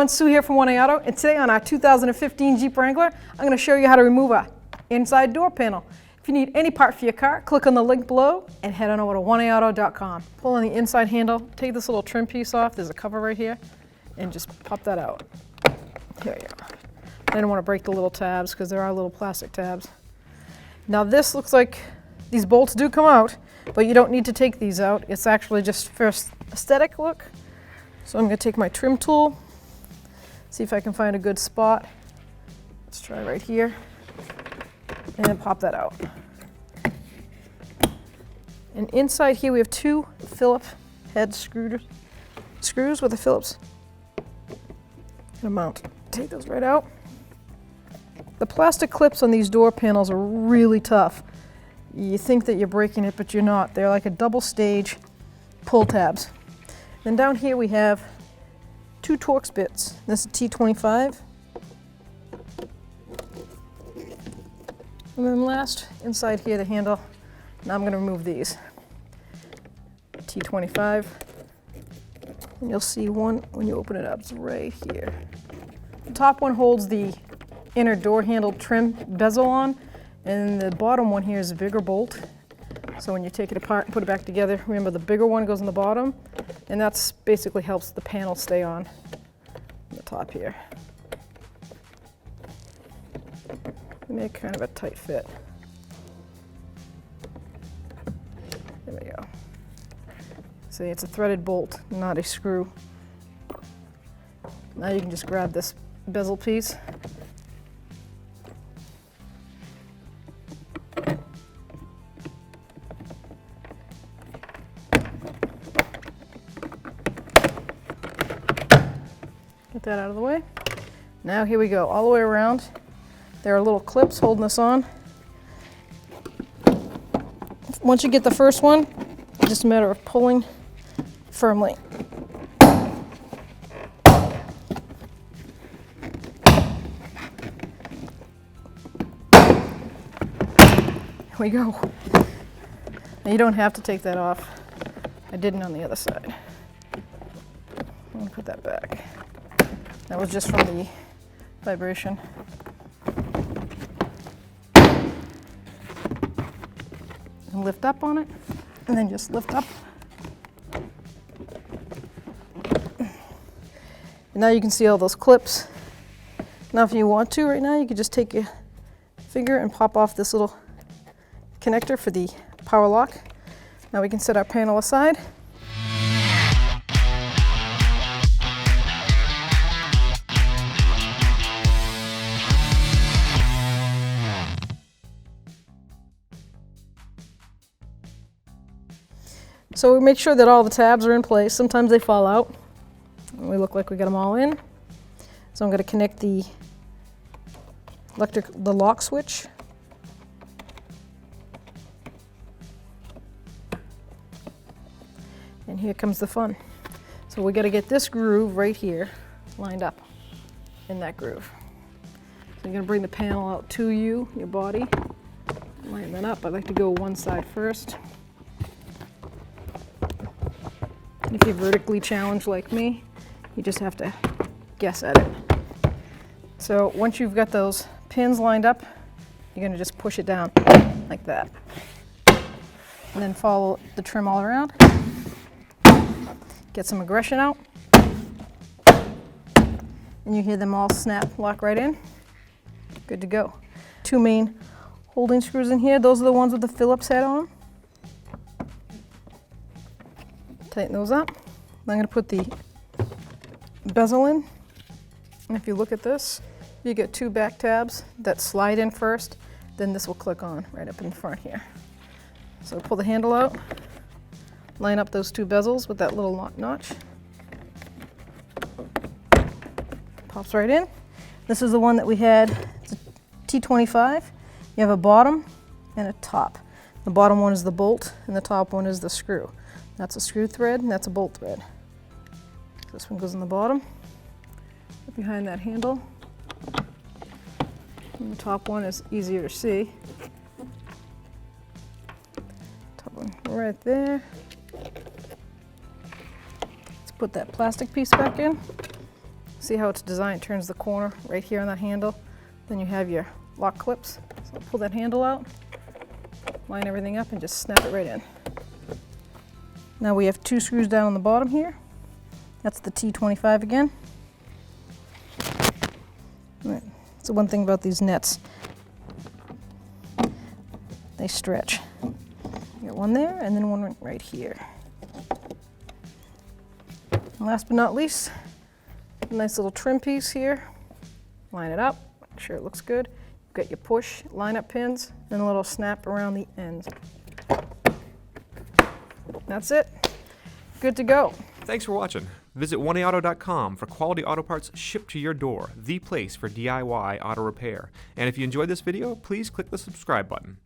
everyone, Sue here from 1A Auto, and today on our 2015 Jeep Wrangler, I'm going to show you how to remove our inside door panel. If you need any part for your car, click on the link below and head on over to 1aauto.com. Pull on the inside handle, take this little trim piece off, there's a cover right here, and just pop that out. There you go. I didn't want to break the little tabs because there are little plastic tabs. Now this looks like these bolts do come out, but you don't need to take these out. It's actually just for aesthetic look. So I'm going to take my trim tool, see if I can find a good spot. Let's try right here, and then pop that out. And inside here we have two Phillips head screws with a Phillips mount. Take those right out. The plastic clips on these door panels are really tough. You think that you're breaking it, but you're not. They're like a double stage pull tabs. Then down here we have two Torx bits. This is T25. And then last, inside here, the handle. Now I'm going to remove these. T25. And you'll see one when you open it up. It's right here. The top one holds the inner door handle trim bezel on, and the bottom one here is a bigger bolt. So when you take it apart and put it back together, remember the bigger one goes in the bottom, and that's basically helps the panel stay on the top here. Make kind of a tight fit. There we go. See, it's a threaded bolt, not a screw. Now you can just grab this bezel piece. Get that out of the way. Now here we go, all the way around. There are little clips holding this on. Once you get the first one, it's just a matter of pulling firmly. Here we go. Now you don't have to take that off. I didn't on the other side. I'm going to put that back. That was just from the vibration. And lift up on it, and then just lift up. And now you can see all those clips. Now if you want to right now, you could just take your finger and pop off this little connector for the power lock. Now we can set our panel aside. So we make sure that all the tabs are in place. Sometimes they fall out. We look like we got them all in. So I'm going to connect the lock switch. And here comes the fun. So we got to get this groove right here lined up in that groove. So you're going to bring the panel out to you, your body, line that up. I like to go one side first. If you're vertically challenged like me, you just have to guess at it. So once you've got those pins lined up, you're going to just push it down like that. And then follow the trim all around. Get some aggression out. And you hear them all snap, lock right in. Good to go. Two main holding screws in here. Those are the ones with the Phillips head on. Tighten those up. I'm going to put the bezel in. And if you look at this, you get two back tabs that slide in first, then this will click on right up in front here. So pull the handle out, line up those two bezels with that little notch. Pops right in. This is the one that we had, it's a T25. You have a bottom and a top. The bottom one is the bolt and the top one is the screw. That's a screw thread and that's a bolt thread. This one goes in the bottom, behind that handle. And the top one is easier to see. Top one right there. Let's put that plastic piece back in. See how it's designed? It turns the corner right here on that handle. Then you have your lock clips. So I'll pull that handle out, line everything up, and just snap it right in. Now we have 2 screws down on the bottom here. That's the T25 again. Right. So one thing about these nets, they stretch. You got one there and then one right here. And last but not least, a nice little trim piece here. Line it up, make sure it looks good. You've got your push line-up pins and a little snap around the ends. That's it. Good to go. Thanks for watching. Visit 1AAuto.com for quality auto parts shipped to your door, the place for DIY auto repair. And if you enjoyed this video, please click the subscribe button.